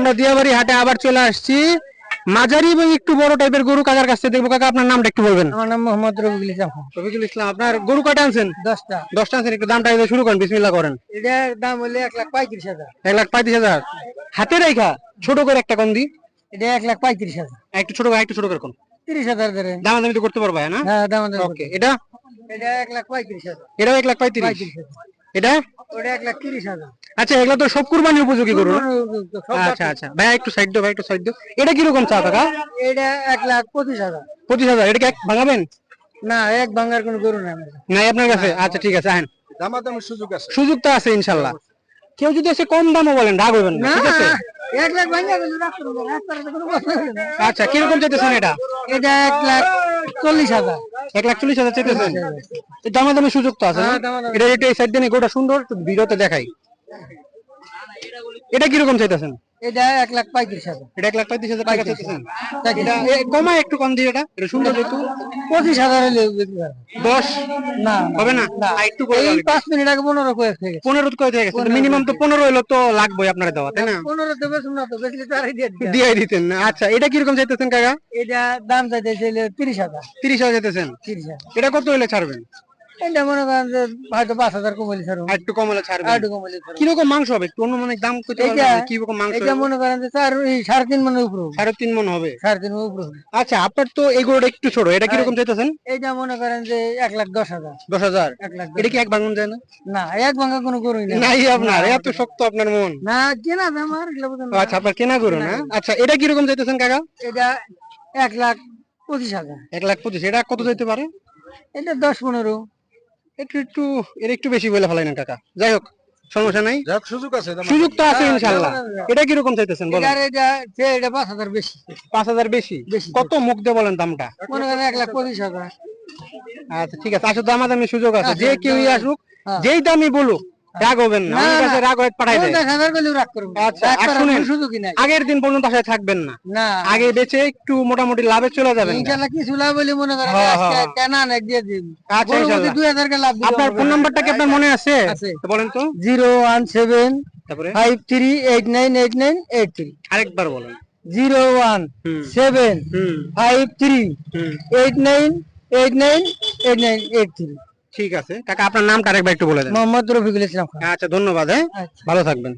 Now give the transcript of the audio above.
আমরা দিয়াবাড়ি হাটে আবার চলে আসছি মাঝারি এবং একটু বড় টাইপের গরু কাকার কাছে দেখবো। কাকা আপনার নামটা একটু বলবেন? আমার নাম মোহাম্মদ রফিকুল ইসলাম। রফিকুল ইসলাম। আপনার গরু কয়টা আনছেন? 10টা। 10টা আনছেন, একটু দামটা শুরু করেন, বিসমিল্লাহ করেন। এটার দাম হলে 1,35,000। 1,35,000 হাতে রেখা ছোট করে একটা কম দি। এটা 1,35,000। একটু ছোট করে, একটু ছোট করে কোন 30,000 ধরে দাম দামি তো করতে পারবা না? হ্যাঁ দাম। ওকে, এটা 1,35,000। এটাও 1,35,000। এটা ওটা 1,30,000। আচ্ছা, এগুলো তো সব কুরবানি উপযোগী গরু না? আচ্ছা আচ্ছা ভাই, একটু সাইড দাও ভাই, একটু সাইড দাও। এটা কিরকম চা কাকা? এটা 1,25,000। 25,000। এটা কি এক ভাঙাবেন? না, এক ভাঙার কোন গরু নাই নাই আপনার কাছে? আচ্ছা ঠিক আছে, আহেন। দামাদামের সুযোগ আছে, সুযোগ তো আছে ইনশাল্লাহ। কেউ যদি এসে কম দামও বলেন রাগ হইবেন না, ঠিক আছে? 1 লাখ ভাঙা গেল রাখতে হবে, রাস্তার কোনো কথা হবে না। আচ্ছা, কিরকম চাইতেছেন এটা? এটা 1,40,000। 1,40,000 চাইতেছেন? দামাদামের সুযোগ তো আছে না? হ্যাঁ, দামাদামি। এটা একটু এই সাইড দিয়ে গোটা সুন্দর ভিডিওতে দেখাই। এটা কিরকম চাইতেছেন? এটা 1,35,000। এটা 1,35,000 টাকা চাইতেছেন? এটা কমায় একটু কম দিয়ে, এটা সুন্দর যেহেতু। 25,000 হলে বিক্রি হবে। 10 না হবে না? একটু করে এই দাও। 5 মিনিট আগে 15 করে থেকে 15 কয় থেকে গেছে? মিনিমাম তো 15 হইলো তো লাগবেই আপনারা দেওয়া, তাই না? 15 তো বেশ না, তো বেশি তো আড়াই দিয়ে দিতে হবে। দিয়ে দিতেন না? আচ্ছা, এটা কিরকম চাইতেছেন কাকা? এটা দাম চাইতেছে 30,000। 30,000 চাইতেছেন? 30,000। এটা কত হইলে ছাড়বেন? এটা মনে করেন যে হয়তো 5,000 কমাইলে ছাড়বো। আর একটু কম হলে ছাড়বেন? আর একটু কমাইলে ছাড়বো। কিরকম মাংস হবে একটু অনুমানিক দাম কত এটা পারবেন? কিরকম মাংস এটা হবে? মনে করেন যে 3.5 মনের উপরে হবে। 3.5 মণ হবে? 3.5 মনের উপরে হবে। আচ্ছা, আপনার তো এই গরুটা একটু ছোট, এটা কিরকম চাইতেছেন? এটা মনে করেন যে 1,10,000। 10,000? 1,10,000। এটা কি এক ভাঙন যায় না? না, এক ভাঙা কোনো গরুই না। নাই আপনার এত শক্ত আপনার মন? না, কেনা দাম আর এগুলো বুঝেন না। আচ্ছা, আপনার কেনা গরু না? আচ্ছা, এটা কিরকম চাইতেছেন কাকা? এটা 1,25,000। 1,25,000। এটা কত যেতে পারে? এটা 10-15। একটু একটু এর একটু বেশি বলে ফেলাই না কাকা, যাই হোক সমস্যা নাই, যাক সুযোগ আছে, সুযোগ তো আছে ইনশাল্লাহ। এটা কিরকম চাইতেছেন বলেন? এটা 5,000 বেশি। 5,000 বেশি? বেশি। কত মুখ দিয়ে বলেন দামটা? মনে করেন 1,25,000। আচ্ছা ঠিক আছে, আসলে দামাদামি সুযোগ আছে, যে কেউই আসুক হ্যাঁ। যেই দামই বলুক রাগ হবেন না, আমার কাছে রাগ হয়ে পাঠাই দেয়। 50,000 করলেও রাগ করবো না। আচ্ছা, রাগ আর করার শুনেন, কোনো সুযোগই নাই। আগের দিন পর্যন্ত আশায় থাকবেন না, না, আগে বেচে একটু মোটামুটি লাভে চলে যাবেন। ইনশাআল্লাহ কিছু লাভ হলে মনে করেন হ্যাঁ, আজকে হ্যাঁ। কেনা না দিয়ে দিন। আচ্ছা, গরুর ইনশাআল্লাহ। মধ্যে 2,000 কে লাভ দিলে আপনার হবে ফোন না। নাম্বারটা কি আপনার মনে আছে? আছে। তো বলেন তো। 01753898983। তারপরে 53898983। আরেকবার বলেন। 01753898983। ঠিক আছে কাকা, আপনার নামটা আরেকবার একটু বলে দেন। মোহাম্মদ রফিকুল ইসলাম খান। আচ্ছা, ধন্যবাদ। হ্যাঁ, আচ্ছা। ভালো থাকবেন।